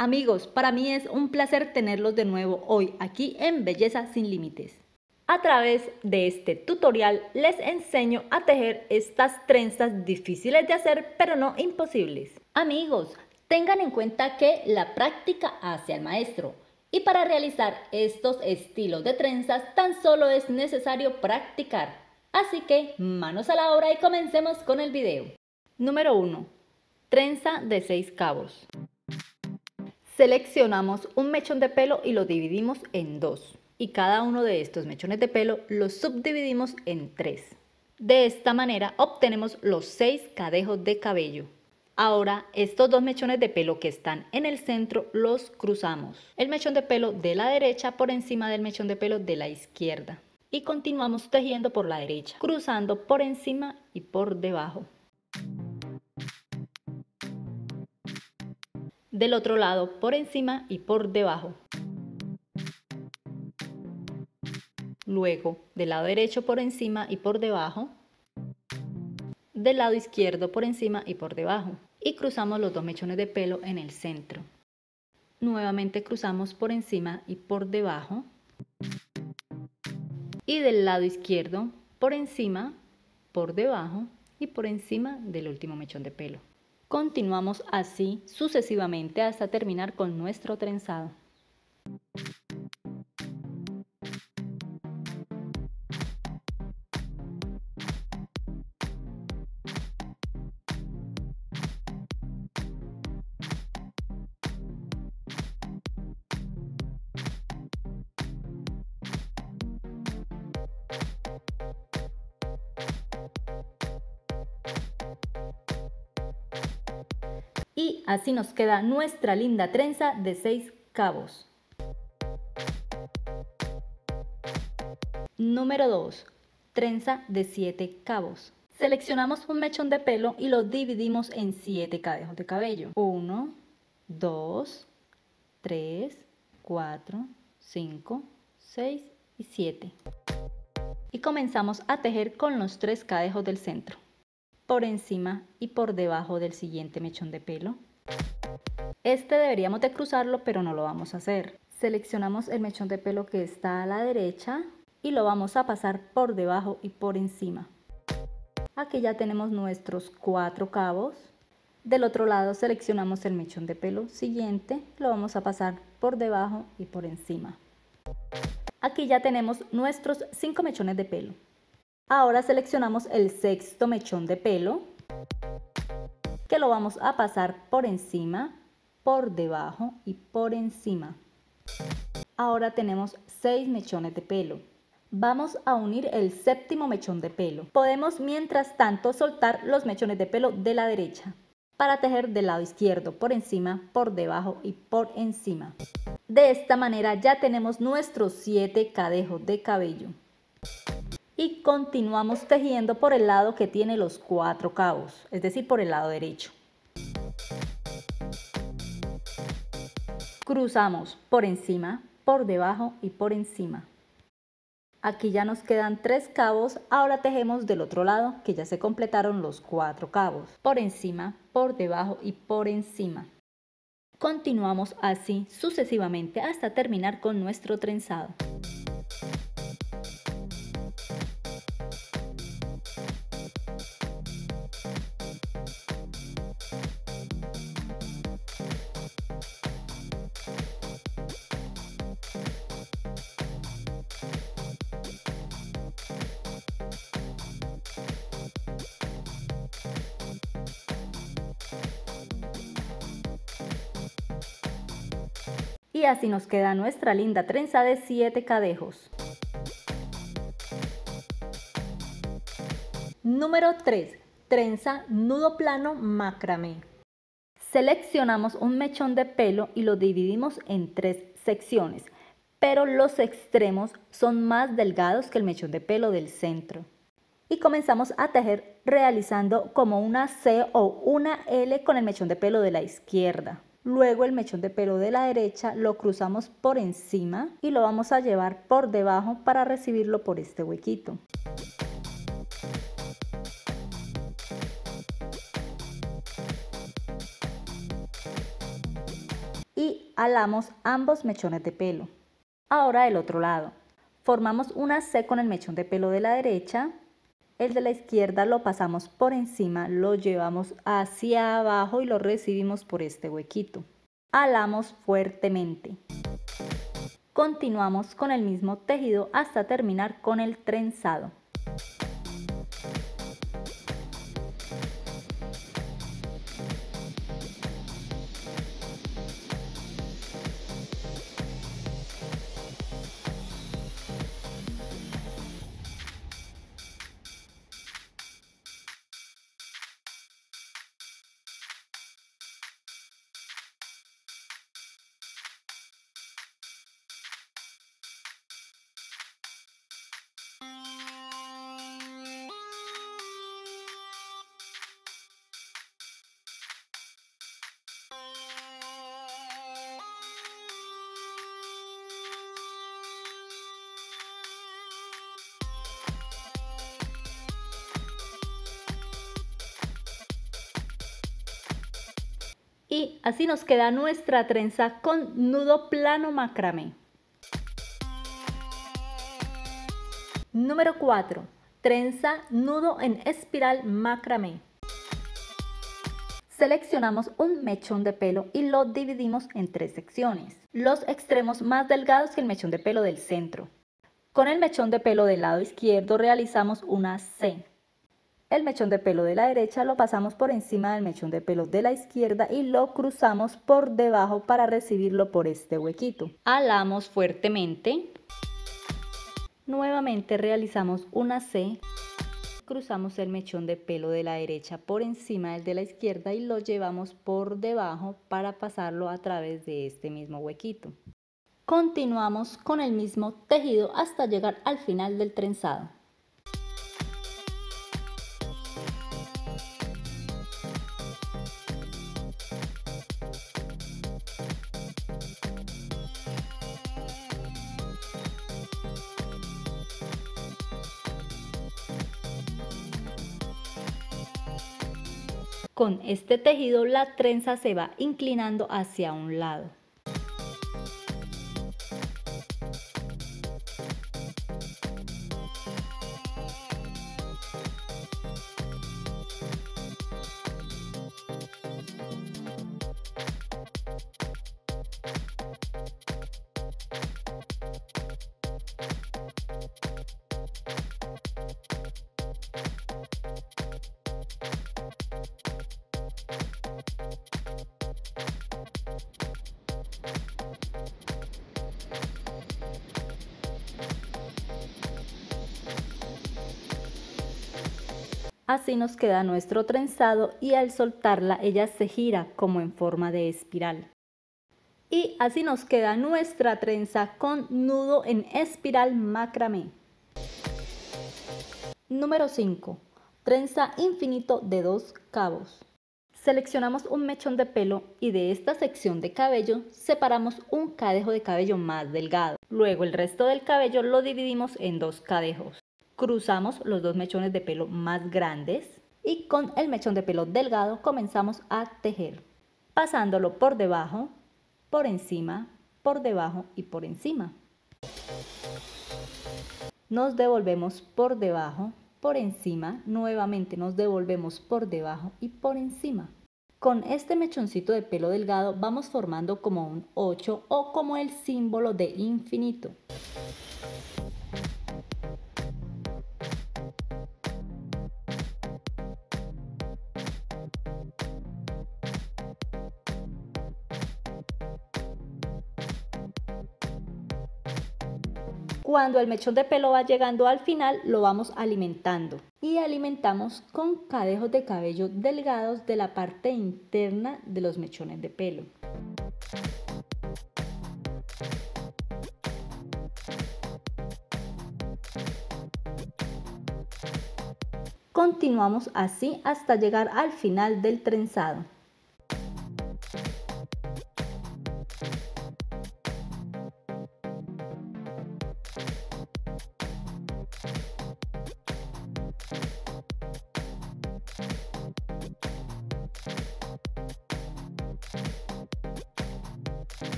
Amigos, para mí es un placer tenerlos de nuevo hoy aquí en Belleza Sin Límites. A través de este tutorial les enseño a tejer estas trenzas difíciles de hacer pero no imposibles. Amigos, tengan en cuenta que la práctica hace al maestro y para realizar estos estilos de trenzas tan solo es necesario practicar. Así que manos a la obra y comencemos con el video. Número 1. Trenza de 6 cabos. Seleccionamos un mechón de pelo y lo dividimos en 2. Y cada uno de estos mechones de pelo los subdividimos en 3. De esta manera obtenemos los 6 cadejos de cabello. Ahora estos 2 mechones de pelo que están en el centro los cruzamos. El mechón de pelo de la derecha por encima del mechón de pelo de la izquierda. Y continuamos tejiendo por la derecha, cruzando por encima y por debajo. Del otro lado por encima y por debajo. Luego del lado derecho por encima y por debajo. Del lado izquierdo por encima y por debajo. Y cruzamos los 2 mechones de pelo en el centro. Nuevamente cruzamos por encima y por debajo. Y del lado izquierdo por encima, por debajo y por encima del último mechón de pelo. Continuamos así sucesivamente hasta terminar con nuestro trenzado. Y así nos queda nuestra linda trenza de 6 cabos. Número 2. Trenza de 7 cabos. Seleccionamos un mechón de pelo y lo dividimos en 7 cadejos de cabello. 1, 2, 3, 4, 5, 6 y 7. Y comenzamos a tejer con los 3 cadejos del centro, por encima y por debajo del siguiente mechón de pelo. Este deberíamos de cruzarlo, pero no lo vamos a hacer. Seleccionamos el mechón de pelo que está a la derecha y lo vamos a pasar por debajo y por encima. Aquí ya tenemos nuestros 4 cabos. Del otro lado seleccionamos el mechón de pelo siguiente, lo vamos a pasar por debajo y por encima. Aquí ya tenemos nuestros 5 mechones de pelo. Ahora seleccionamos el 6.º mechón de pelo, que lo vamos a pasar por encima, por debajo y por encima. Ahora tenemos 6 mechones de pelo. Vamos a unir el 7.º mechón de pelo. Podemos mientras tanto soltar los mechones de pelo de la derecha para tejer del lado izquierdo por encima, por debajo y por encima. De esta manera ya tenemos nuestros 7 cadejos de cabello. Y continuamos tejiendo por el lado que tiene los 4 cabos, es decir, por el lado derecho. Cruzamos por encima, por debajo y por encima. Aquí ya nos quedan 3 cabos, ahora tejemos del otro lado que ya se completaron los 4 cabos, por encima, por debajo y por encima. Continuamos así sucesivamente hasta terminar con nuestro trenzado. Y así nos queda nuestra linda trenza de 7 cadejos. Número 3. Trenza nudo plano macramé. Seleccionamos un mechón de pelo y lo dividimos en 3 secciones, pero los extremos son más delgados que el mechón de pelo del centro. Y comenzamos a tejer realizando como una C o una L con el mechón de pelo de la izquierda. Luego el mechón de pelo de la derecha lo cruzamos por encima y lo vamos a llevar por debajo para recibirlo por este huequito. y alamos ambos mechones de pelo. Ahora el otro lado. Formamos una C con el mechón de pelo de la derecha. El de la izquierda lo pasamos por encima, lo llevamos hacia abajo y lo recibimos por este huequito. Alamos fuertemente. Continuamos con el mismo tejido hasta terminar con el trenzado. Y así nos queda nuestra trenza con nudo plano macramé. Número 4. Trenza nudo en espiral macramé. Seleccionamos un mechón de pelo y lo dividimos en 3 secciones. Los extremos más delgados que el mechón de pelo del centro. Con el mechón de pelo del lado izquierdo realizamos una C. El mechón de pelo de la derecha lo pasamos por encima del mechón de pelo de la izquierda y lo cruzamos por debajo para recibirlo por este huequito. Alamos fuertemente. Nuevamente realizamos una C. Cruzamos el mechón de pelo de la derecha por encima del de la izquierda y lo llevamos por debajo para pasarlo a través de este mismo huequito. Continuamos con el mismo tejido hasta llegar al final del trenzado. Con este tejido la trenza se va inclinando hacia un lado. Así nos queda nuestro trenzado y al soltarla ella se gira como en forma de espiral. Y así nos queda nuestra trenza con nudo en espiral macramé. Número 5. Trenza infinito de 2 cabos. Seleccionamos un mechón de pelo y de esta sección de cabello separamos un cadejo de cabello más delgado. Luego el resto del cabello lo dividimos en 2 cadejos. Cruzamos los 2 mechones de pelo más grandes y con el mechón de pelo delgado comenzamos a tejer, pasándolo por debajo, por encima, por debajo y por encima. Nos devolvemos por debajo, por encima, nuevamente nos devolvemos por debajo y por encima. Con este mechoncito de pelo delgado vamos formando como un 8 o como el símbolo de infinito. Cuando el mechón de pelo va llegando al final, lo vamos alimentando. Y alimentamos con cadejos de cabello delgados de la parte interna de los mechones de pelo. Continuamos así hasta llegar al final del trenzado.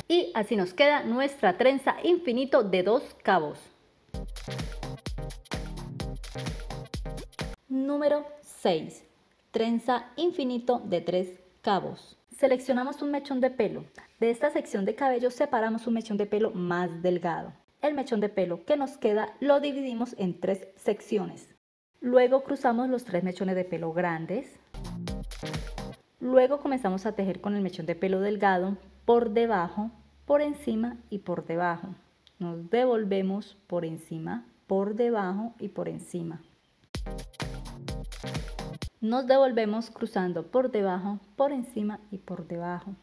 Y así nos queda nuestra trenza infinito de 2 cabos. Número 6. Trenza infinito de 3 cabos. Seleccionamos un mechón de pelo. De esta sección de cabello separamos un mechón de pelo más delgado. El mechón de pelo que nos queda lo dividimos en 3 secciones. Luego cruzamos los 3 mechones de pelo grandes. Luego comenzamos a tejer con el mechón de pelo delgado por debajo, por encima y por debajo. Nos devolvemos por encima, por debajo y por encima. Nos devolvemos cruzando por debajo, por encima y por debajo.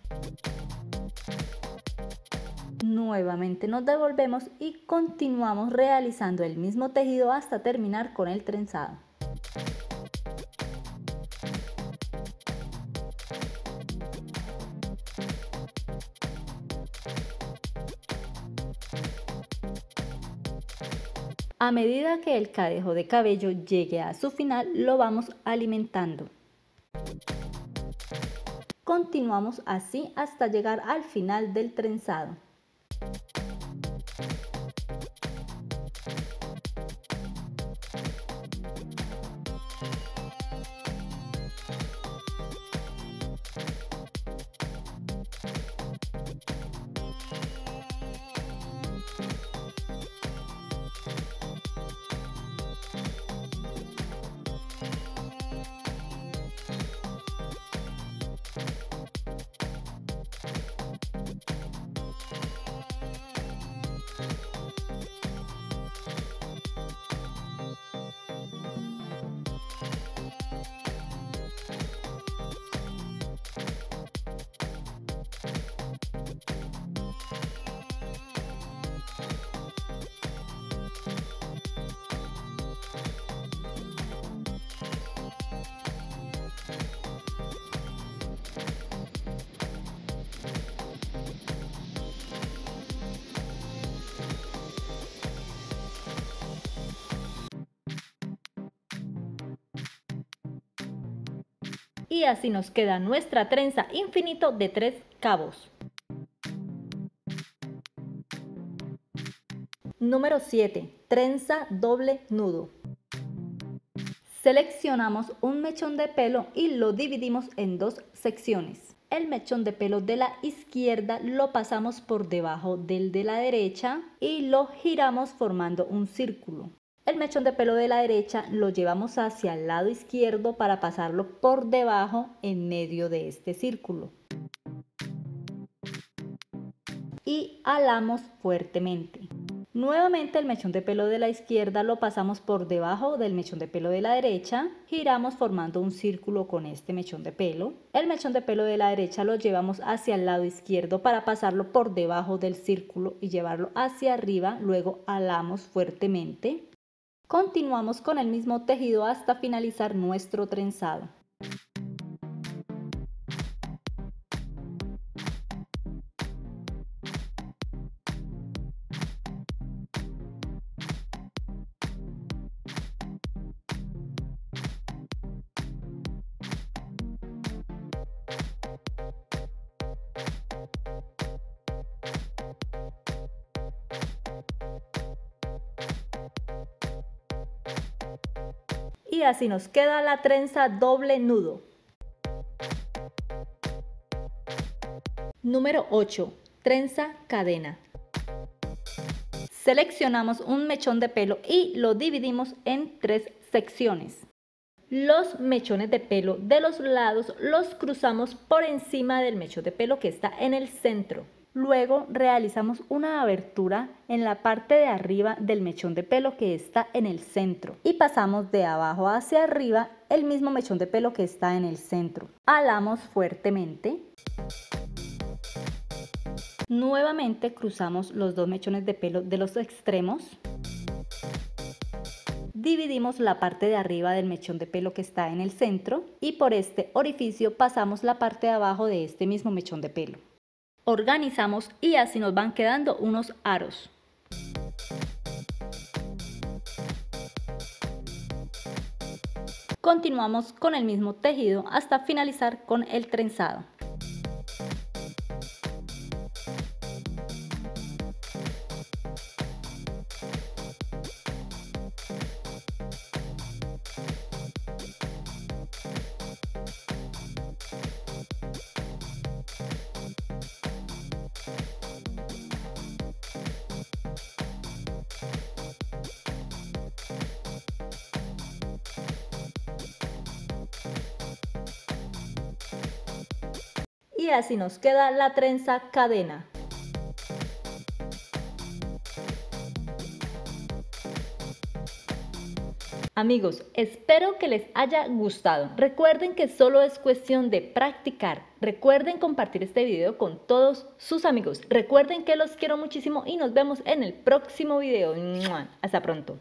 Nuevamente nos devolvemos y continuamos realizando el mismo tejido hasta terminar con el trenzado. A medida que el cadejo de cabello llegue a su final, lo vamos alimentando. Continuamos así hasta llegar al final del trenzado. Y así nos queda nuestra trenza infinito de 3 cabos. Número 7. Trenza doble nudo. Seleccionamos un mechón de pelo y lo dividimos en 2 secciones. El mechón de pelo de la izquierda lo pasamos por debajo del de la derecha y lo giramos formando un círculo. El mechón de pelo de la derecha lo llevamos hacia el lado izquierdo para pasarlo por debajo en medio de este círculo. Y alamos fuertemente. Nuevamente el mechón de pelo de la izquierda lo pasamos por debajo del mechón de pelo de la derecha, giramos formando un círculo con este mechón de pelo. El mechón de pelo de la derecha lo llevamos hacia el lado izquierdo para pasarlo por debajo del círculo y llevarlo hacia arriba, luego alamos fuertemente. Continuamos con el mismo tejido hasta finalizar nuestro trenzado. Y así nos queda la trenza doble nudo. Número 8. Trenza cadena. Seleccionamos un mechón de pelo y lo dividimos en 3 secciones. Los mechones de pelo de los lados los cruzamos por encima del mechón de pelo que está en el centro. Luego realizamos una abertura en la parte de arriba del mechón de pelo que está en el centro y pasamos de abajo hacia arriba el mismo mechón de pelo que está en el centro. Alamos fuertemente. Nuevamente cruzamos los 2 mechones de pelo de los extremos. Dividimos la parte de arriba del mechón de pelo que está en el centro y por este orificio pasamos la parte de abajo de este mismo mechón de pelo. Organizamos y así nos van quedando unos aros. Continuamos con el mismo tejido hasta finalizar con el trenzado. y así nos queda la trenza cadena. Amigos, espero que les haya gustado. Recuerden que solo es cuestión de practicar. Recuerden compartir este video con todos sus amigos. Recuerden que los quiero muchísimo y nos vemos en el próximo video. ¡Mua! Hasta pronto.